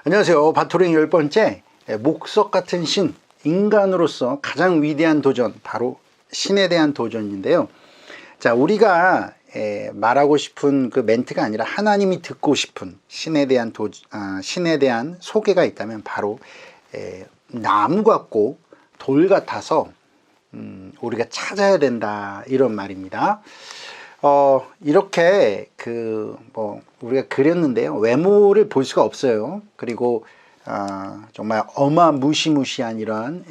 안녕하세요. 바토링 10번째 목석 같은 신, 인간으로서 가장 위대한 도전, 바로 신에 대한 도전인데요. 자, 우리가 말하고 싶은 그 멘트가 아니라 하나님이 듣고 싶은 신에 대한 신에 대한 소개가 있다면 바로 나무 같고 돌 같아서 우리가 찾아야 된다, 이런 말입니다. 이렇게 우리가 그렸는데요. 외모를 볼 수가 없어요. 그리고 정말 어마무시무시한 이런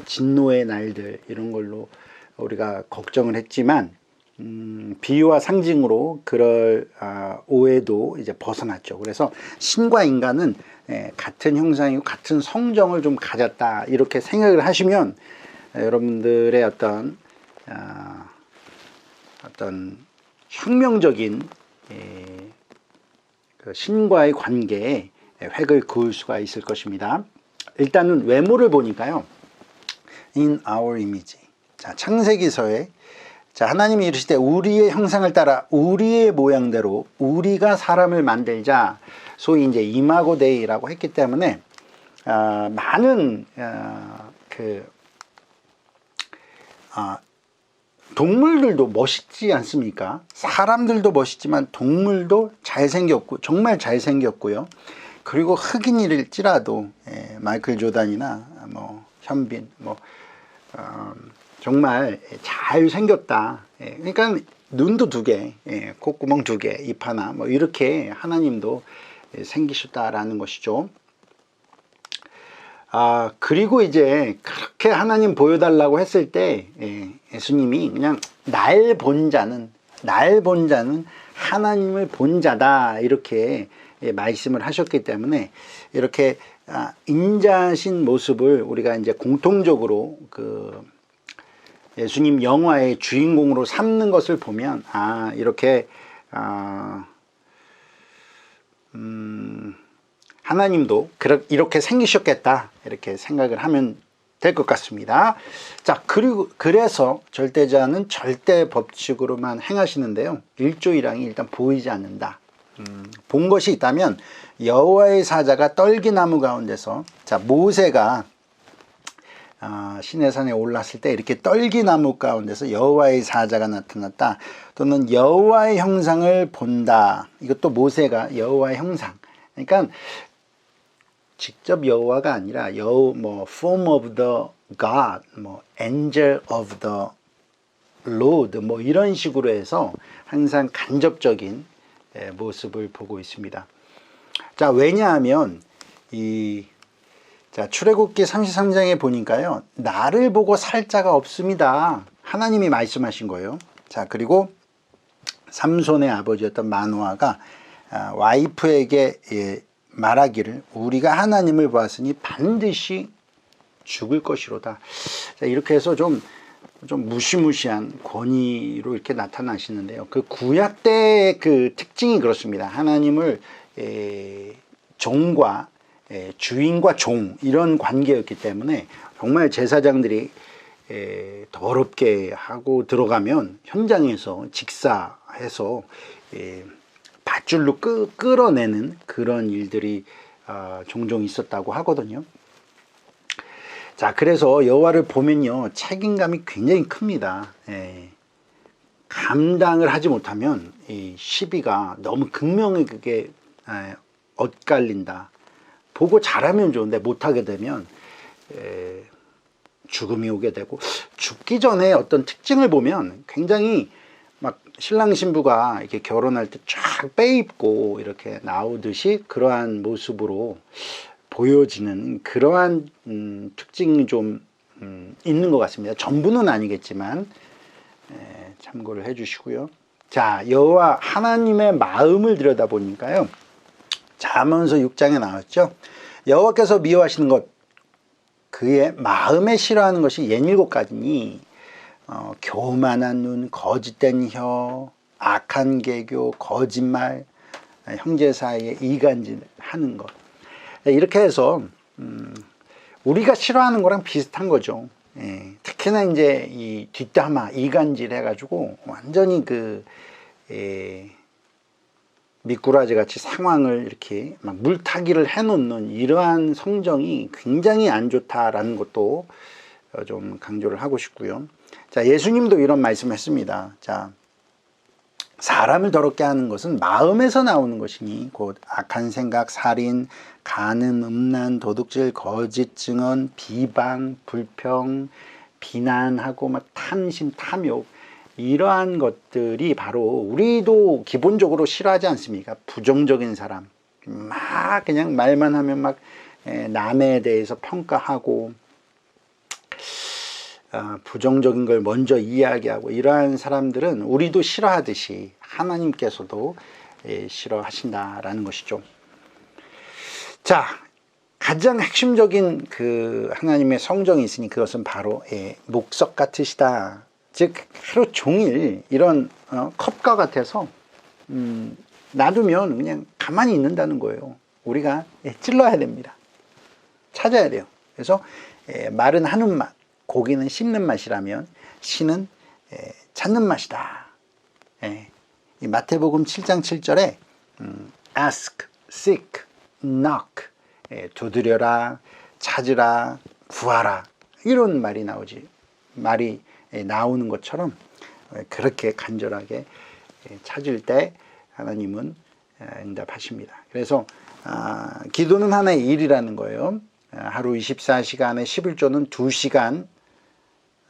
진노의 날들, 이런 걸로 우리가 걱정을 했지만 비유와 상징으로 그럴 오해도 이제 벗어났죠. 그래서 신과 인간은 같은 형상이고 같은 성정을 좀 가졌다, 이렇게 생각을 하시면 여러분들의 어떤 혁명적인 그 신과의 관계에 획을 그을 수가 있을 것입니다. 일단은 외모를 보니까요. In our image. 자, 창세기서에 하나님이 이르시되 우리의 형상을 따라 우리의 모양대로 우리가 사람을 만들자, 소위 이제 이마고 데이라고 했기 때문에 많은 동물들도 멋있지 않습니까? 사람들도 멋있지만 동물도 잘생겼고, 정말 잘생겼고요. 그리고 흑인일지라도 마이클 조단이나 현빈 정말 잘생겼다. 그러니까 눈도 2개, 콧구멍 2개, 입 하나, 이렇게 하나님도 생기셨다라는 것이죠. 그리고 이제 그렇게 하나님 보여달라고 했을 때 예수님이 그냥 날 본 자는 하나님을 본 자다, 이렇게 말씀을 하셨기 때문에 이렇게 인자신 모습을 우리가 이제 공통적으로 그 예수님 영화의 주인공으로 삼는 것을 보면 이렇게 하나님도 이렇게 생기셨겠다, 이렇게 생각을 하면 될 것 같습니다. 자, 그래서 절대자는 절대 법칙으로만 행하시는데요. 1조 1항이 일단 보이지 않는다. 본 것이 있다면 여호와의 사자가 떨기나무 가운데서, 모세가 시내산에 올랐을 때 이렇게 떨기나무 가운데서 여호와의 사자가 나타났다, 또는 여호와의 형상을 본다. 이것도 모세가 여호와의 형상, 그러니까 직접 여호와가 아니라 form of the God, angel of the Lord, 이런 식으로 해서 항상 간접적인 모습을 보고 있습니다. 자, 왜냐하면 출애굽기 33장에 보니까요, 나를 보고 살 자가 없습니다, 하나님이 말씀하신 거예요. 자, 그리고 삼손의 아버지였던 마노아가 와이프에게 말하기를 우리가 하나님을 보았으니 반드시 죽을 것이로다. 자, 이렇게 해서 좀 무시무시한 권위로 이렇게 나타나시는데요. 그 구약 때의 그 특징이 그렇습니다. 하나님을 종과 주인과 종, 이런 관계였기 때문에 정말 제사장들이 더럽게 하고 들어가면 현장에서 직사해서 밧줄로 끌어내는 그런 일들이 종종 있었다고 하거든요. 자, 그래서 여호와를 보면요, 책임감이 굉장히 큽니다. 감당을 하지 못하면 이 시비가 너무 극명히 그게 엇갈린다. 보고 잘하면 좋은데 못하게 되면 죽음이 오게 되고, 죽기 전에 어떤 특징을 보면 굉장히 막 신랑 신부가 이렇게 결혼할 때 쫙 빼입고 이렇게 나오듯이 그러한 모습으로 보여지는 그러한 특징이 좀 있는 것 같습니다. 전부는 아니겠지만 참고를 해 주시고요. 자, 여호와 하나님의 마음을 들여다보니까요, 잠언서 6장에 나왔죠. 여호와께서 미워하시는 것, 그의 마음에 싫어하는 것이 67가지니 교만한 눈, 거짓된 혀, 악한 계교, 거짓말, 형제 사이에 이간질하는 것. 이렇게 해서 우리가 싫어하는 거랑 비슷한 거죠. 특히나 이제 이 뒷담화, 이간질 해가지고 완전히 미꾸라지 같이 상황을 이렇게 막 물타기를 해놓는 이러한 성정이 굉장히 안 좋다라는 것도 좀 강조를 하고 싶고요. 자, 예수님도 이런 말씀을 했습니다. 자, 사람을 더럽게 하는 것은 마음에서 나오는 것이니 곧 악한 생각, 살인, 간음, 음란, 도둑질, 거짓 증언, 비방, 불평, 비난하고 막 탐심, 탐욕, 이러한 것들이 바로 우리도 기본적으로 싫어하지 않습니까? 부정적인 사람, 막 그냥 말만 하면 막 남에 대해서 평가하고 부정적인 걸 먼저 이야기하고, 이러한 사람들은 우리도 싫어하듯이 하나님께서도 싫어하신다라는 것이죠. 자, 가장 핵심적인 그 하나님의 성정이 있으니 그것은 바로 목석 같으시다. 즉 하루 종일 이런 컵과 같아서 놔두면 그냥 가만히 있는다는 거예요. 우리가 찔러야 됩니다. 찾아야 돼요. 그래서 말은 하는 맛, 고기는 씹는 맛이라면 신은 찾는 맛이다. 이 마태복음 7장 7절에 ask, seek, knock, 두드려라, 찾으라, 구하라, 이런 말이 나오는 것처럼 그렇게 간절하게 찾을 때 하나님은 응답하십니다. 그래서 기도는 하나의 일이라는 거예요. 하루 24시간에 11조는 2시간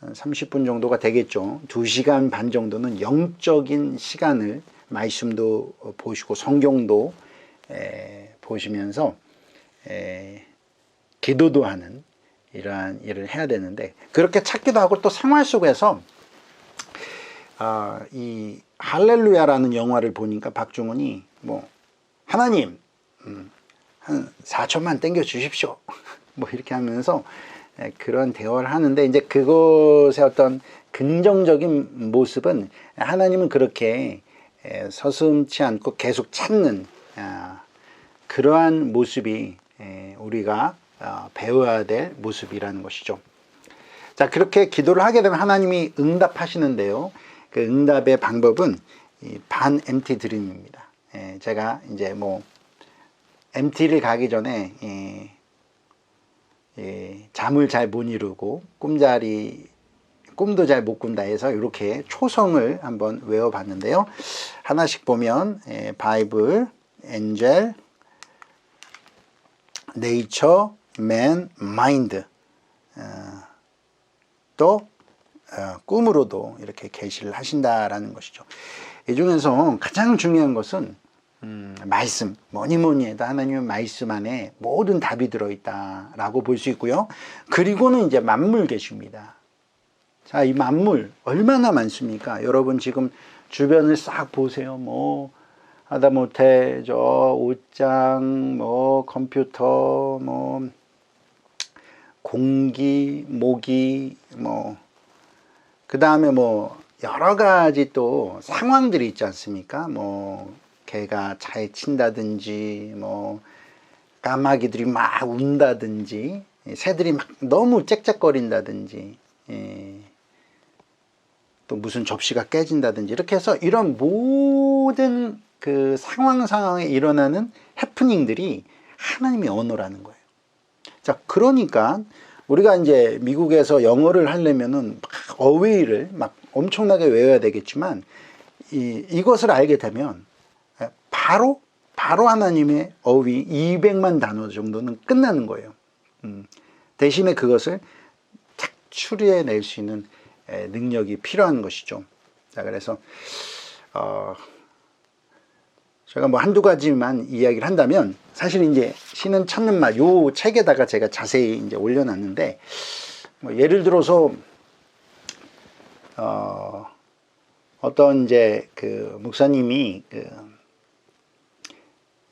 30분 정도가 되겠죠. 2시간 반 정도는 영적인 시간을 말씀도 보시고 성경도 보시면서 기도도 하는 이러한 일을 해야 되는데, 그렇게 찾기도 하고 또 생활 속에서 이 할렐루야라는 영화를 보니까 박중훈이 뭐 하나님 한 4천만 땡겨 주십시오 뭐 이렇게 하면서 그런 대화를 하는데, 이제 그것의 어떤 긍정적인 모습은 하나님은 그렇게 서슴지 않고 계속 찾는 그러한 모습이 우리가 배워야 될 모습이라는 것이죠. 자, 그렇게 기도를 하게 되면 하나님이 응답하시는데요. 그 응답의 방법은 반 MT 드림입니다. 제가 이제 뭐 MT를 가기 전에 잠을 잘 못 이루고 꿈도 잘 못 꾼다 해서 이렇게 초성을 한번 외워봤는데요. 하나씩 보면 바이블, 엔젤, 네이처, 맨, 마인드, 또 꿈으로도 이렇게 계시를 하신다라는 것이죠. 이 중에서 가장 중요한 것은 말씀, 뭐니 해도 하나님의 말씀 안에 모든 답이 들어있다라고 볼 수 있고요. 그리고는 이제 만물 계십니다. 자, 이 만물 얼마나 많습니까? 여러분 지금 주변을 싹 보세요. 뭐 하다못해 저 옷장, 뭐 컴퓨터, 뭐 공기, 모기, 뭐 그 다음에 뭐 여러 가지 또 상황들이 있지 않습니까? 뭐 개가 차에 친다든지, 뭐 까마귀들이 막 운다든지, 새들이 막 너무 짹짹거린다든지, 또 무슨 접시가 깨진다든지, 이렇게 해서 이런 모든 그 상황에 일어나는 해프닝들이 하나님의 언어라는 거예요. 자, 그러니까 우리가 이제 미국에서 영어를 하려면은 막 어휘를 막 엄청나게 외워야 되겠지만, 이것을 알게 되면 바로 하나님의 어휘 200만 단어 정도는 끝나는 거예요. 대신에 그것을 탁 추리해낼 수 있는 능력이 필요한 것이죠. 자, 그래서 제가 뭐 한두 가지만 이야기를 한다면, 사실 이제 신은 찾는 맛, 요 책에다가 제가 자세히 이제 올려놨는데, 뭐 예를 들어서 어떤 이제 그 목사님이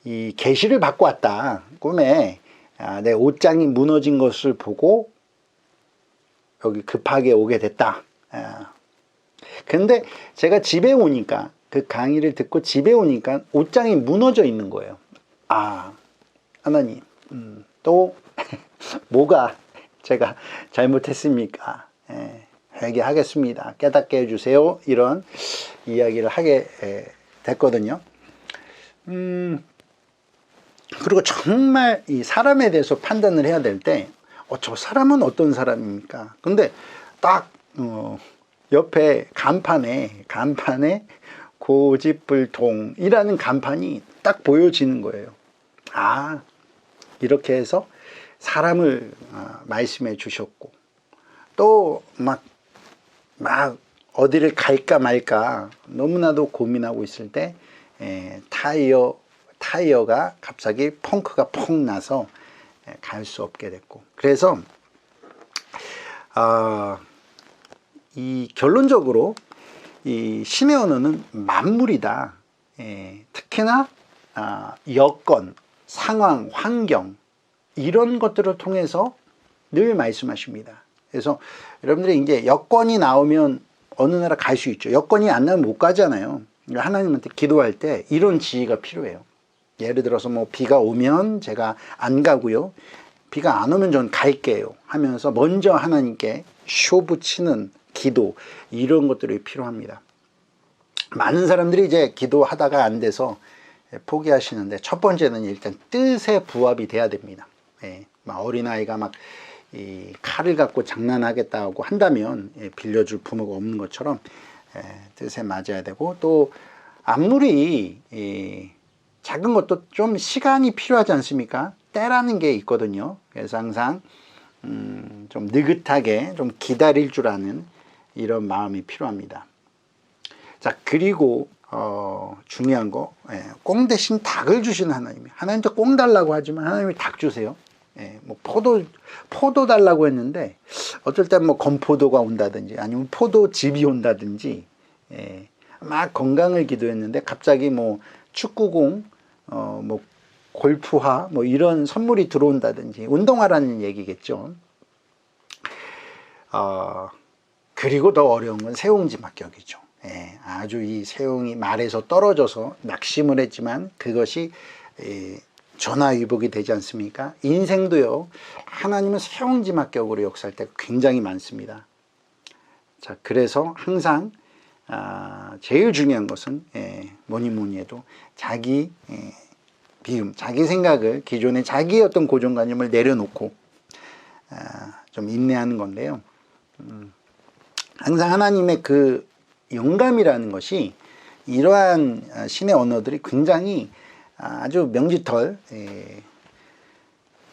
이 계시를 받고 왔다. 꿈에 내 옷장이 무너진 것을 보고 여기 급하게 오게 됐다. 근데 제가 집에 오니까, 그 강의를 듣고 집에 오니까 옷장이 무너져 있는 거예요. 하나님, 또 뭐가 제가 잘못했습니까? 회개하겠습니다. 깨닫게 해주세요. 이런 이야기를 하게 됐거든요. 그리고 정말 이 사람에 대해서 판단을 해야 될 때, 저 사람은 어떤 사람입니까? 근데 딱, 옆에 간판에 고집불통이라는 간판이 딱 보여지는 거예요. 아, 이렇게 해서 사람을 말씀해 주셨고, 또 막 어디를 갈까 말까 너무나도 고민하고 있을 때 타이어가 갑자기 펑크가 펑 나서 갈 수 없게 됐고, 그래서 이 결론적으로 이 신의 언어는 만물이다. 특히나 여건, 상황, 환경 이런 것들을 통해서 늘 말씀하십니다. 그래서 여러분들이 이제 여건이 나오면 어느 나라 갈 수 있죠. 여건이 안 나면 못 가잖아요. 그러니까 하나님한테 기도할 때 이런 지혜가 필요해요. 예를 들어서 뭐 비가 오면 제가 안 가고요, 비가 안 오면 전 갈게요 하면서 먼저 하나님께 쇼부치는 기도, 이런 것들이 필요합니다. 많은 사람들이 이제 기도하다가 안 돼서 포기하시는데, 첫 번째는 일단 뜻에 부합이 돼야 됩니다. 막 어린아이가 막 이 칼을 갖고 장난하겠다고 한다면 빌려줄 부모가 없는 것처럼 뜻에 맞아야 되고, 또 아무리 작은 것도 좀 시간이 필요하지 않습니까? 때라는 게 있거든요. 그래서 항상 좀 느긋하게 좀 기다릴 줄 아는 이런 마음이 필요합니다. 자, 그리고 중요한 거, 꽁 대신 닭을 주시는 하나님한테 꽁 달라고 하지만 하나님이 닭 주세요. 뭐 포도 달라고 했는데 어떨 땐 뭐 건포도가 온다든지 아니면 포도즙이 온다든지, 막 건강을 기도했는데 갑자기 뭐 축구공, 뭐 골프화 뭐 이런 선물이 들어온다든지, 운동화라는 얘기겠죠. 그리고 더 어려운 건 세옹지막격이죠. 아주 이 세옹이 말에서 떨어져서 낙심을 했지만 그것이 전화위복이 되지 않습니까? 인생도요, 하나님은 세옹지막격으로 역사할 때가 굉장히 많습니다. 자, 그래서 항상 제일 중요한 것은 뭐니 해도 자기 비움, 자기 생각을, 기존의 자기의 어떤 고정관념을 내려놓고 좀 인내하는 건데요. 항상 하나님의 그 영감이라는 것이, 이러한 신의 언어들이 굉장히 아주 명지털,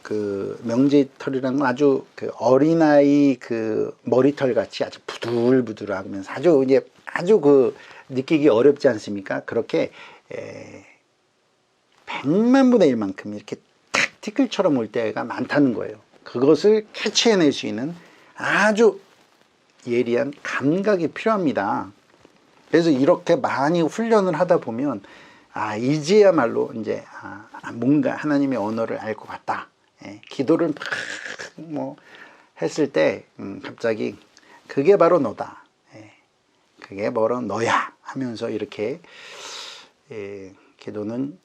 그 명지털이라는 건 아주 그 어린아이 그 머리털 같이 아주 부들부들하면서 아주 그 느끼기 어렵지 않습니까? 그렇게 100만 분의 1만큼 이렇게 탁 티끌처럼 올 때가 많다는 거예요. 그것을 캐치해낼 수 있는 아주 예리한 감각이 필요합니다. 그래서 이렇게 많이 훈련을 하다 보면 이제야말로 이제 뭔가 하나님의 언어를 알 것 같다. 기도를 막 뭐 했을 때 갑자기 그게 바로 너다. 그게 바로 너야 하면서 이렇게 기도는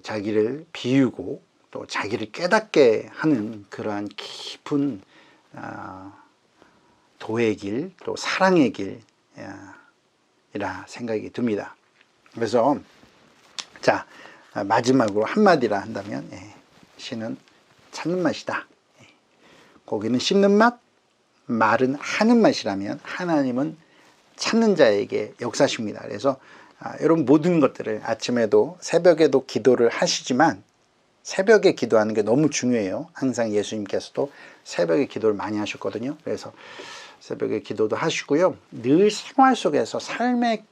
자기를 비우고 또 자기를 깨닫게 하는 그러한 깊은 도의 길, 또 사랑의 길이라 생각이 듭니다. 그래서 자, 마지막으로 한마디라 한다면 신은 찾는 맛이다. 고기는 씹는 맛, 말은 하는 맛이라면 하나님은 찾는 자에게 역사십니다. 그래서 여러분 모든 것들을 아침에도 새벽에도 기도를 하시지만, 새벽에 기도하는 게 너무 중요해요. 항상 예수님께서도 새벽에 기도를 많이 하셨거든요. 그래서 새벽에 기도도 하시고요. 늘 생활 속에서 삶의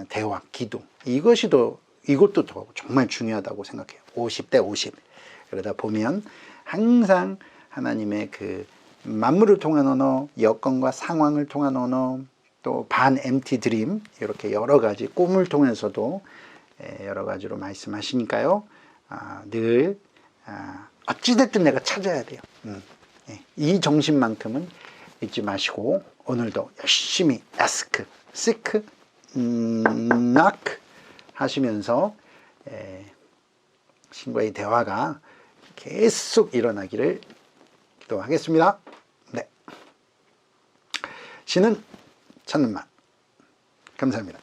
대화, 기도, 이것도 더 정말 중요하다고 생각해요. 50대 50. 그러다 보면 항상 하나님의 그 만물을 통한 언어, 여건과 상황을 통한 언어, 또 반 MT 드림, 이렇게 여러 가지 꿈을 통해서도 여러 가지로 말씀하시니까요. 늘 어찌됐든 내가 찾아야 돼요. 이 정신만큼은 잊지 마시고 오늘도 열심히 ask, seek, knock 하시면서 신과의 대화가 계속 일어나기를 기도하겠습니다. 네. 신은 찾는 맛. 감사합니다.